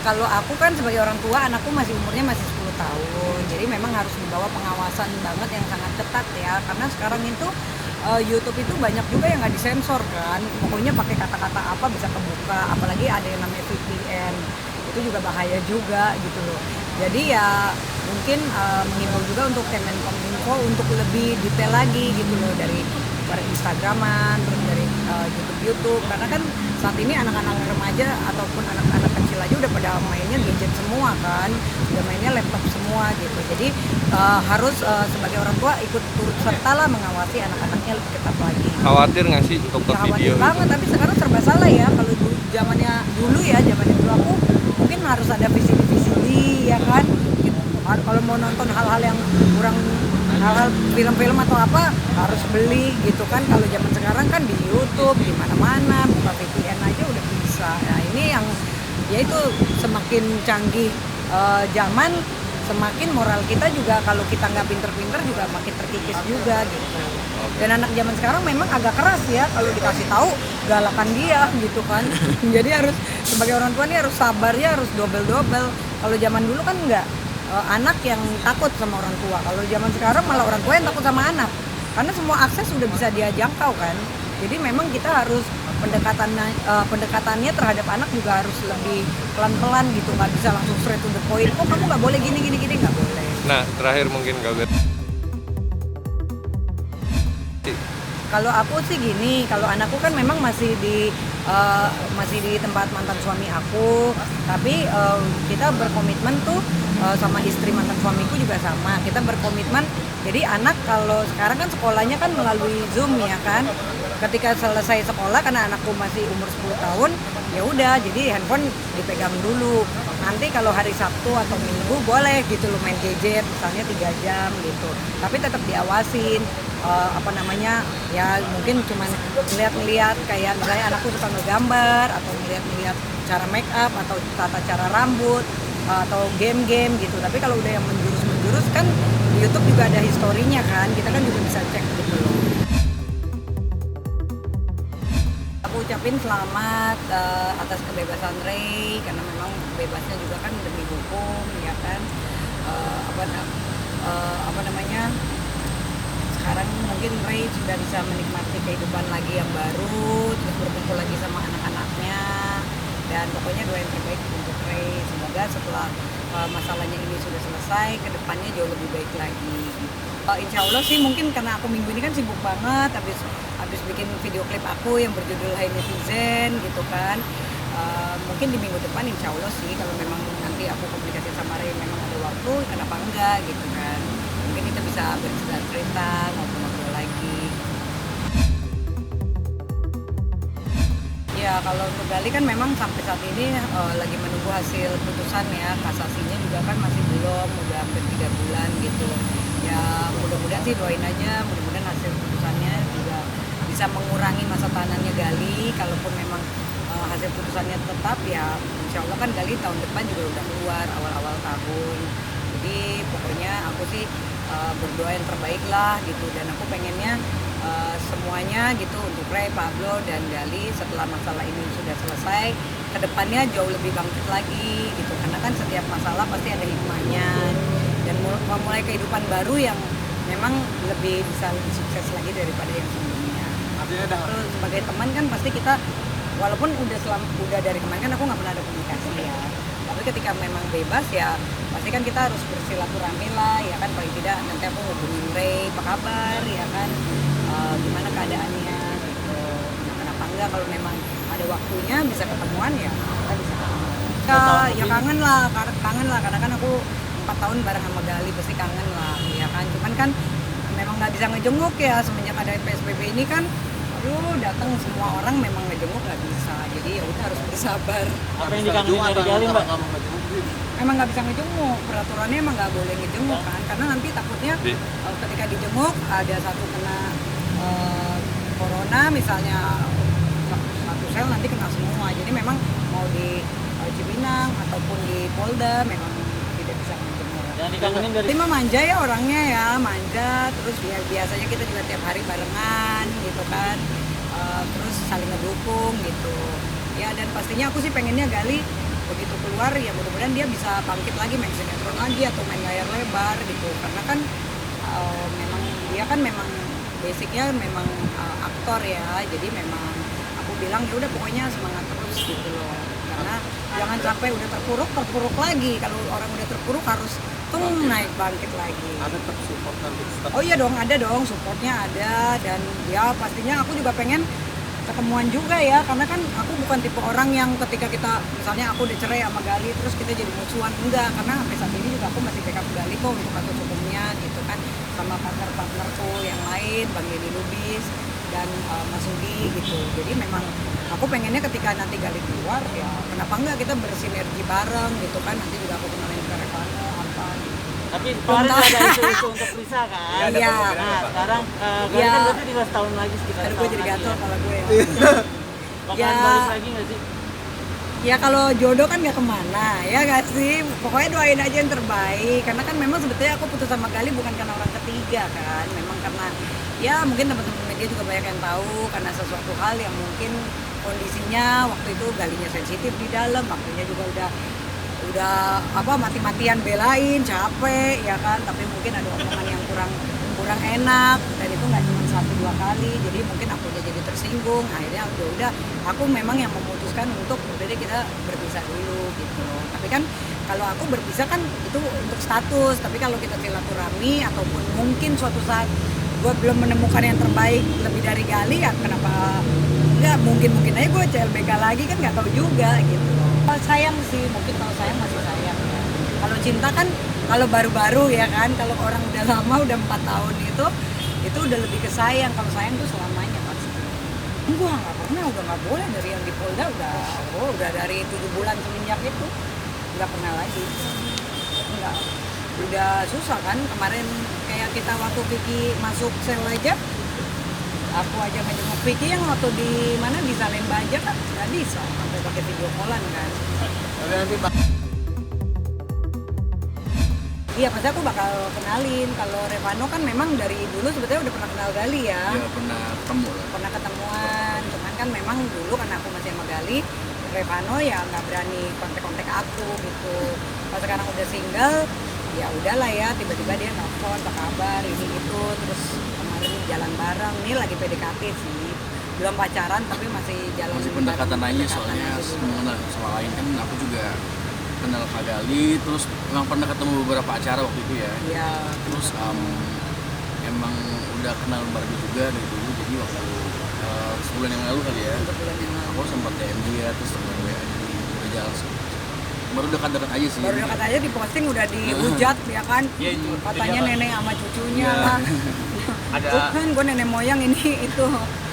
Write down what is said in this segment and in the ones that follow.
kalau aku kan sebagai orang tua, anakku umurnya masih 10 tahun. Jadi memang harus dibawa pengawasan banget yang sangat ketat ya. Karena sekarang itu YouTube itu banyak juga yang nggak disensor kan. Pokoknya pakai kata-kata apa bisa kebuka. Apalagi ada yang namanya VPN. Itu juga bahaya juga gitu loh. Jadi ya mungkin mengimbau juga untuk Kemenkominfo untuk lebih detail lagi gitu loh, dari Instagraman, terus dari YouTube, karena kan saat ini anak-anak remaja ataupun anak-anak kecil aja udah pada mainnya gadget semua kan, udah mainnya laptop semua gitu. Jadi harus sebagai orang tua ikut turut serta lah mengawasi anak-anaknya lebih ketat lagi. Khawatir nggak sih untuk ke Ya, video khawatir banget, tapi sekarang serba salah ya. Kalau zamannya dulu aku mungkin harus ada visili ya kan. Kalau mau nonton hal-hal yang kurang, hal-hal film-film atau apa harus beli gitu kan. Kalau zaman sekarang kan di YouTube di mana-mana, buka VPN aja udah bisa. Nah ini yang yaitu semakin canggih zaman, semakin moral kita juga kalau kita nggak pinter-pinter juga makin terkikis juga gitu. Dan anak zaman sekarang memang agak keras ya, kalau dikasih tahu galakan dia gitu kan. Jadi harus sebagai orang tua nih harus sabar ya, harus double. Kalau zaman dulu kan enggak, anak yang takut sama orang tua. Kalau zaman sekarang malah orang tua yang takut sama anak. Karena semua akses sudah bisa dia jangkau kan. Jadi memang kita harus pendekatannya terhadap anak juga harus lebih pelan-pelan gitu, nggak bisa langsung straight to the point. Oh kamu nggak boleh gini nggak boleh. Nah, terakhir mungkin Kak. Kalau aku sih gini, kalau anakku kan memang masih di tempat mantan suami aku, tapi kita berkomitmen tuh sama istri mantan suamiku juga sama. Kita berkomitmen, jadi anak kalau sekarang kan sekolahnya kan melalui Zoom ya kan. Ketika selesai sekolah, karena anakku masih umur 10 tahun, ya udah, jadi handphone dipegang dulu. Nanti kalau hari Sabtu atau Minggu boleh gitu lo main gadget, misalnya 3 jam gitu. Tapi tetap diawasin. Ya mungkin cuma ngeliat kayak misalnya anakku suka ngegambar atau ngeliat cara make up atau tata cara rambut atau game-game gitu. Tapi kalau udah yang menjurus kan di YouTube juga ada historinya kan, kita kan juga bisa cek gitu loh. Aku ucapin selamat atas kebebasan Ray, karena memang bebasnya juga kan demi hukum ya kan. Sekarang mungkin Ray sudah bisa menikmati kehidupan lagi yang baru, terus berkumpul lagi sama anak-anaknya, dan pokoknya doa yang terbaik untuk Ray. Semoga setelah masalahnya ini sudah selesai, kedepannya jauh lebih baik lagi. Insya Allah sih, mungkin karena aku minggu ini kan sibuk banget, habis bikin video klip aku yang berjudul Hai Netizen gitu kan. Mungkin di minggu depan insya Allah sih, kalau memang nanti aku komunikasi sama Ray memang ada waktu, kenapa enggak gitu kan. Mungkin kita bisa bercerita, ngobrol-ngobrol lagi. Ya kalau untuk Gali kan memang sampai saat ini lagi menunggu hasil putusan ya, kasasinya juga kan masih belum, udah hampir 3 bulan gitu. Ya mudah-mudahan sih, doain aja, mudah-mudahan hasil putusannya juga bisa mengurangi masa tahanannya Gali. Kalaupun memang hasil putusannya tetap, ya insya Allah kan Gali tahun depan juga udah keluar awal-awal tahun. Jadi pokoknya aku sih berdoa yang terbaik lah gitu, dan aku pengennya semuanya gitu untuk Ray, Pablo, dan Gali setelah masalah ini sudah selesai, kedepannya jauh lebih bangkit lagi gitu, karena kan setiap masalah pasti ada hikmahnya, dan memulai kehidupan baru yang memang lebih bisa lebih sukses lagi daripada yang sebelumnya. Terus sebagai teman kan pasti kita, walaupun udah dari kemarin kan aku nggak pernah ada komunikasi ya, tapi ketika memang bebas ya pasti kan kita harus bersilaturahmi lah ya kan, paling tidak nanti aku hubungin Ray, apa kabar ya kan, gimana keadaannya gitu. Nah, kenapa enggak kalau memang ada waktunya bisa ketemuan ya kita bisa ketemuan. Ya kangen lah karena kan aku 4 tahun bareng sama Gali, pasti kangen lah ya kan. Cuman kan memang nggak bisa ngejenguk ya, semenjak ada PSBB ini kan datang semua orang memang ngejenguk nggak bisa, jadi ya udah harus bersabar. Apa yang dikangenin dari Gali, Mbak? Emang nggak bisa ngejenguk, peraturannya emang nggak boleh ngejenguk kan, karena nanti takutnya ketika dijenguk ada satu kena corona misalnya, satu sel nanti kena semua. Jadi memang mau di Cipinang ataupun di Polda memang tidak bisa ngejenguk. Yang dikangenin dari Tapi manja ya orangnya ya, manja. Terus biasanya kita juga tiap hari barengan gitu kan, terus saling ngedukung gitu. Ya dan pastinya aku sih pengennya Gali begitu keluar ya mudah-mudahan dia bisa bangkit lagi main sinetron lagi atau main layar lebar gitu, karena kan memang dia kan memang basicnya memang aktor ya, jadi memang aku bilang ya udah pokoknya semangat terus gitu loh, karena jangan sampai udah terpuruk lagi. Kalau orang udah terpuruk harus naik bangkit lagi. Ada tetap support nanti. Oh iya dong, ada dong, supportnya ada, dan ya pastinya aku juga pengen ketemuan juga ya, karena kan aku bukan tipe orang yang ketika kita misalnya aku udah cerai sama Gali terus kita jadi musuhan, enggak, karena sampai saat ini juga aku masih backup Gali kok untuk kasus hukumnya gitu kan, sama partner-partnerku yang lain, Bang Deddy Lubis dan Mas Udi gitu. Jadi memang aku pengennya ketika nanti Gali keluar ya kenapa enggak kita bersinergi bareng gitu kan, nanti juga aku kenalin ke Revano apa gitu. Tapi kemarin ada isu-isu untuk Risa kan? Iya. Nah sekarang Gali Iya. kan berarti 2 tahun lagi sekitar. Aduh gue jadi gatel ya. kepala gue ya. Bakalan Ya. balik lagi nggak sih? Ya kalau jodoh kan gak kemana, ya gak sih? Pokoknya doain aja yang terbaik. Karena kan memang sebetulnya aku putus sama Gali bukan karena orang ketiga kan. Memang karena ya mungkin teman-teman media juga banyak yang tahu karena sesuatu hal yang mungkin kondisinya waktu itu Galinya sensitif di dalam, waktunya juga udah mati-matian belain, capek ya kan, tapi mungkin ada omongan yang kurang enak dan itu nggak cuma 1-2 kali, jadi mungkin aku jadi tersinggung. Akhirnya udah aku memang yang memutuskan untuk udah deh kita berpisah dulu gitu. Tapi kan kalau aku berpisah kan itu untuk status, tapi kalau kita silaturahmi ataupun mungkin suatu saat gue belum menemukan yang terbaik lebih dari Gali ya kenapa nggak, mungkin aja gue CLBK lagi kan nggak tahu juga gitu. Kalau sayang sih, mungkin kalau sayang masih sayang ya. Kalau cinta kan, kalau baru-baru ya kan, kalau orang udah lama, udah 4 tahun itu udah lebih ke sayang. Kalau sayang tuh selamanya pasti. Enggak, nggak pernah, udah nggak boleh dari yang di Polda udah dari 7 bulan semenjak itu nggak pernah lagi. Enggak, udah susah kan kemarin kayak kita waktu Vicky masuk sel aja. Aku aja ngejenguk Vicky yang waktu di mana di Salemba aja kan nggak bisa sampai pakai video callan kan. Tapi nanti Iya pasti aku bakal kenalin. Kalau Revano kan memang dari dulu sebetulnya udah pernah kenal Gali ya. ya pernah ketemu lah. Pernah ketemuan, cuman kan memang dulu karena aku masih sama Gali, Revano ya nggak berani kontak-kontak aku gitu. Pas sekarang udah single, ya udahlah ya, tiba-tiba dia nelfon apa kabar ini itu, terus kemarin jalan bareng, nih lagi PDKT sih, belum pacaran tapi masih jalan. Masih pendekatan aja pendekatan soalnya aja dulu. mengenal sama lain kan aku juga kenal Kak Gali, terus memang pernah ketemu beberapa acara waktu itu ya. Iya. Terus emang udah kenal Barbie juga dari dulu, jadi waktu sebulan yang lalu kali ya, Sebulan yang lalu. aku sempat DM dia, terus temen WA udah jalan baru dekat-dekat aja sih. Baru dekat aja diposting udah dihujat ya kan. Iya, itu. Katanya Jadi apa? nenek sama cucunya Iya. lah. Ada- Bukan, gue nenek moyang ini itu.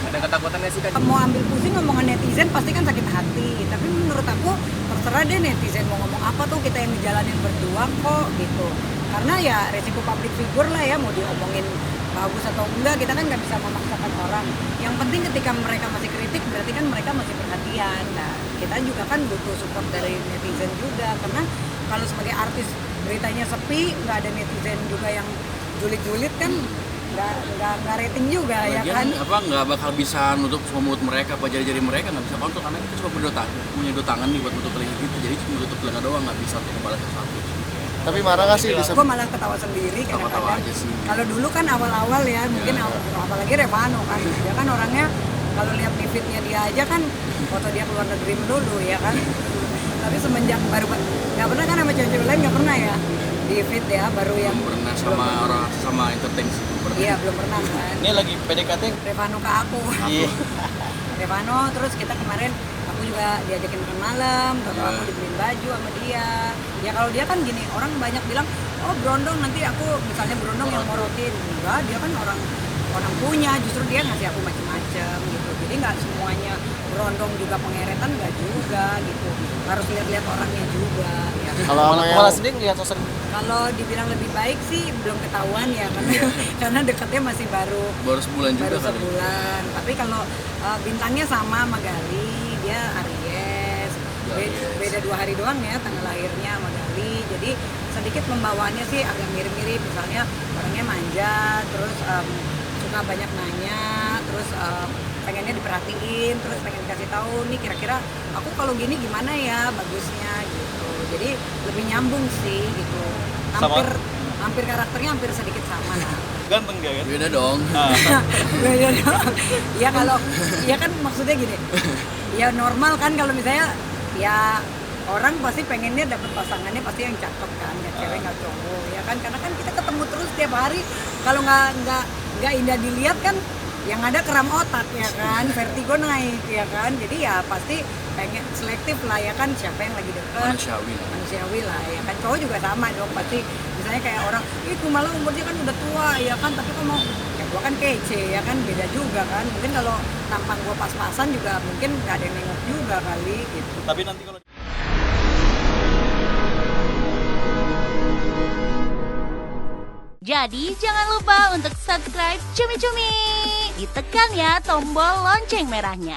Ada ketakutan nggak sih Kak? Mau ambil pusing ngomongan netizen pasti kan sakit hati. Tapi menurut aku terserah deh netizen mau ngomong apa tuh, kita yang ngejalanin berdua kok gitu. Karena ya resiko public figure lah ya, mau diomongin bagus atau enggak kita kan nggak bisa memaksakan orang. Yang penting ketika mereka masih kritik berarti kan mereka masih perhatian. Nah kita juga kan butuh support dari netizen juga, karena kalau sebagai artis beritanya sepi, nggak ada netizen juga yang julit-julit kan nggak rating juga ya kan. Apa nggak bakal bisa nutup semua mulut mereka, apa jari-jari mereka nggak bisa kontrol karena kita cuma punya dua tangan nih buat nutup telinga gitu, jadi cuma nutup telinga doang, nggak bisa untuk membalas sesuatu. Tapi marah nggak sih bisa? Gue malah ketawa sendiri Ketawa kadang-kadang. aja sih. Kalau dulu kan awal-awal ya, mungkin Ya. apalagi Revano kan, dia kan orangnya kalau lihat di feednya dia aja kan foto dia keluar negeri melulu ya kan. Tapi semenjak baru nggak pernah kan sama cewek-cewek lain, nggak pernah ya di feed ya, baru yang Belum pernah sama orang sama entertain sih, belum pernah. Iya belum pernah kan. Ini lagi PDKT. Revano ke aku. Iya. Revano, terus kita kemarin aku juga diajakin makan malam, terus Ya. aku dibeliin baju sama dia. Ya kalau dia kan gini, orang banyak bilang, oh berondong nanti aku misalnya berondong yang morotin. Enggak, dia kan orang punya, justru dia ngasih aku macam-macam gitu. Jadi nggak semuanya berondong juga pengeretan, nggak juga gitu. Harus lihat-lihat orangnya juga. Ya. Kalau sama Malah yang sendiri lihat sosok Kalau dibilang lebih baik sih belum ketahuan ya, karena dekatnya masih baru sebulan juga baru kali. sebulan. Tapi kalau bintangnya sama Gali, dia Aries. Beda 2 hari doang ya tanggal lahirnya sama Gali. Jadi sedikit pembawaannya sih agak mirip-mirip. Misalnya orangnya manja, terus suka banyak nanya, terus pengennya diperhatiin, terus pengen dikasih tahu nih kira-kira aku kalau gini gimana ya bagusnya gitu. Jadi lebih nyambung sih gitu. Hampir karakternya hampir sedikit sama lah. Ganteng gak kan? Beda dong. Beda dong. Ya kalau ya kan maksudnya gini. Ya normal kan kalau misalnya ya orang pasti pengennya dapat pasangannya pasti yang cakep kan, ya cewek nggak cowok ya kan, karena kan kita ketemu terus tiap hari. Kalau nggak indah dilihat kan yang ada kram otak ya kan, vertigo naik ya kan, jadi ya pasti pengen selektif lah ya kan, siapa yang lagi deket manusiawi lah ya kan. Cowok juga sama dong, pasti misalnya kayak orang itu malah umurnya kan udah tua ya kan, tapi kok mau ya gua kan kece ya kan, beda juga kan. Mungkin kalau tampang gua pas-pasan juga mungkin nggak ada yang nengok juga kali gitu. Tapi nanti kalau Jadi jangan lupa untuk subscribe Cumi Cumi. Ditekan ya tombol lonceng merahnya.